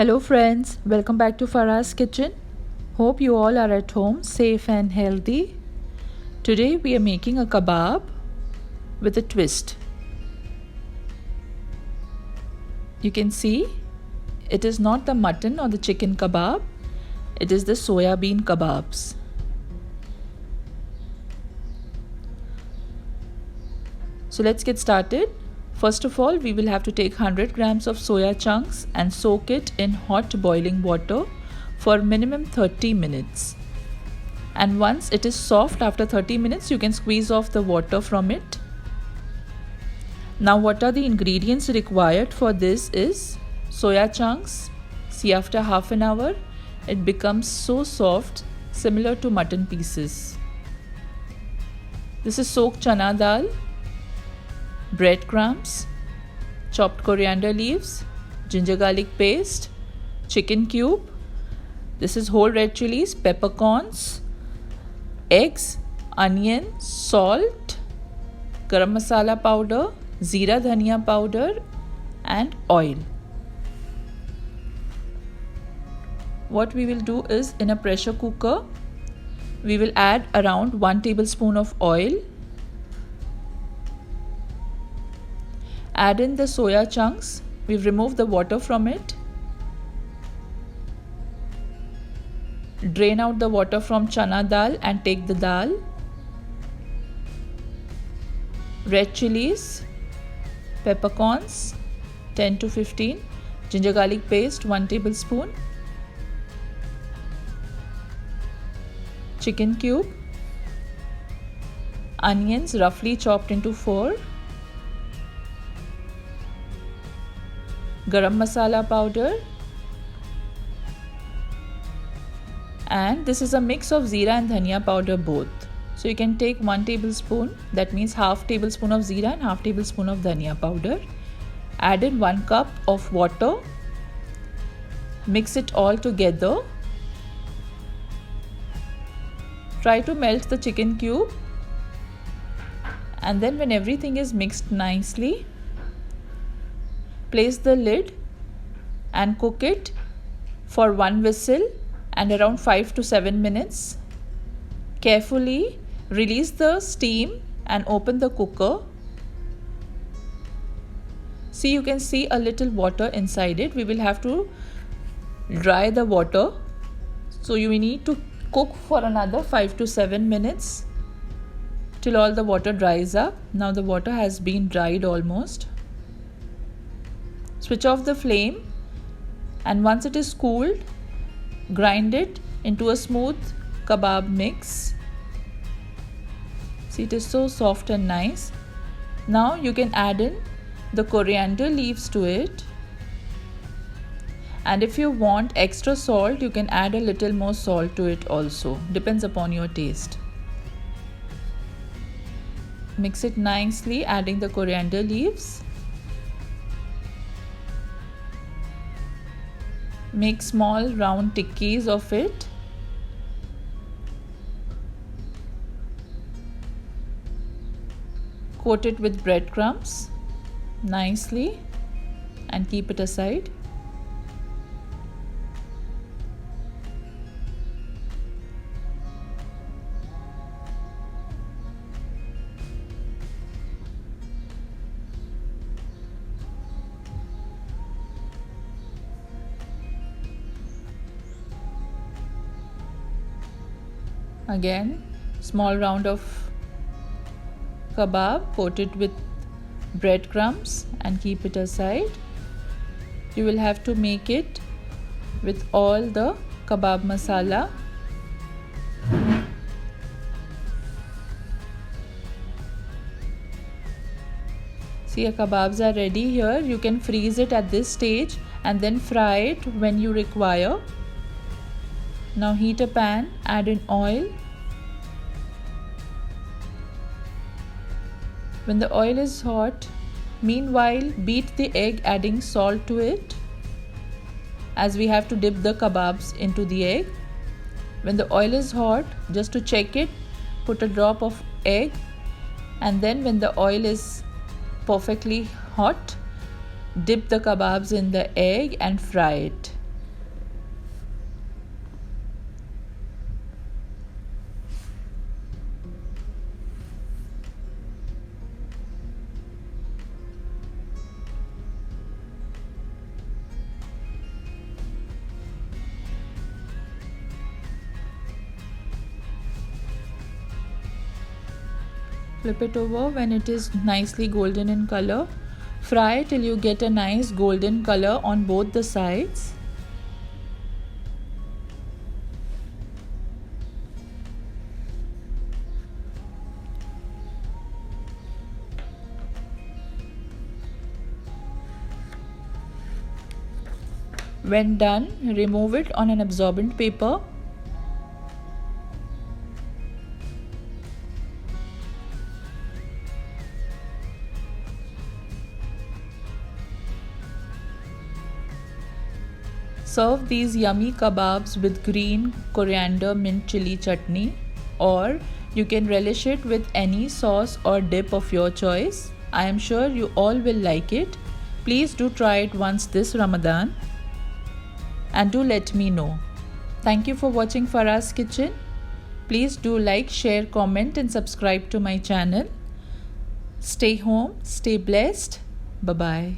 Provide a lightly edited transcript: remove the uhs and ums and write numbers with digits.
Hello friends, welcome back to Farah's Kitchen. Hope you all are at home safe and healthy. Today we are making a kebab with a twist. You can see it is not the mutton or the chicken kebab, it is the soya bean kebabs. So let's get started. First of all, we will have to take 100 grams of soya chunks and soak it in hot boiling water for minimum 30 minutes. And once it is soft after 30 minutes, you can squeeze off the water from it. Now what are the ingredients required for this is soya chunks. See, after half an hour, it becomes so soft, similar to mutton pieces. This is soaked chana dal, breadcrumbs, chopped coriander leaves, ginger garlic paste, chicken cube. This is whole red chilies, peppercorns, eggs, onion, salt, garam masala powder, jeera dhania powder and oil. What we will do is, in a pressure cooker, we will add around 1 tablespoon of oil. Add in the soya chunks. We've removed the water from it. Drain out the water from chana dal and take the dal. Red chilies, peppercorns 10 to 15, ginger garlic paste 1 tablespoon, chicken cube, onions roughly chopped into 4, garam masala powder, and this is a mix of jeera and dhania powder both. So you can take 1 tablespoon, that means half tablespoon of jeera and half tablespoon of dhania powder. Add in 1 cup of water. Mix it all together. Try to melt the chicken cube, and then when everything is mixed nicely, place the lid and cook it for 1 whistle and around 5 to 7 minutes. Carefully release the steam and open the cooker. See, you can see a little water inside it. We will have to dry the water. So you need to cook for another 5 to 7 minutes till all the water dries up. Now the water has been dried almost. Switch off the flame, and once it is cooled, grind it into a smooth kebab mix. See, it is so soft and nice. Now you can add in the coriander leaves to it, and if you want extra salt, you can add a little more salt to it also, depends upon your taste. Mix it nicely, adding the coriander leaves. Make small round tikkis of it. Coat it with breadcrumbs nicely and keep it aside. Again, small round of kebab, coat it with breadcrumbs and keep it aside. You will have to make it with all the kebab masala. See, your kebabs are ready here. You can freeze it at this stage and then fry it when you require. Now heat a pan, add in oil. When the oil is hot, meanwhile beat the egg, adding salt to it, as we have to dip the kebabs into the egg. When the oil is hot, just to check it, put a drop of egg, and then when the oil is perfectly hot, dip the kebabs in the egg and fry it. Flip it over when it is nicely golden in color. Fry till you get a nice golden color on both the sides. When done, remove it on an absorbent paper. Serve these yummy kebabs with green coriander mint chili chutney, or you can relish it with any sauce or dip of your choice. I am sure you all will like it. Please do try it once this Ramadan and do let me know. Thank you for watching Farah's Kitchen. Please do like, share, comment and subscribe to my channel. Stay home, stay blessed. Bye-bye.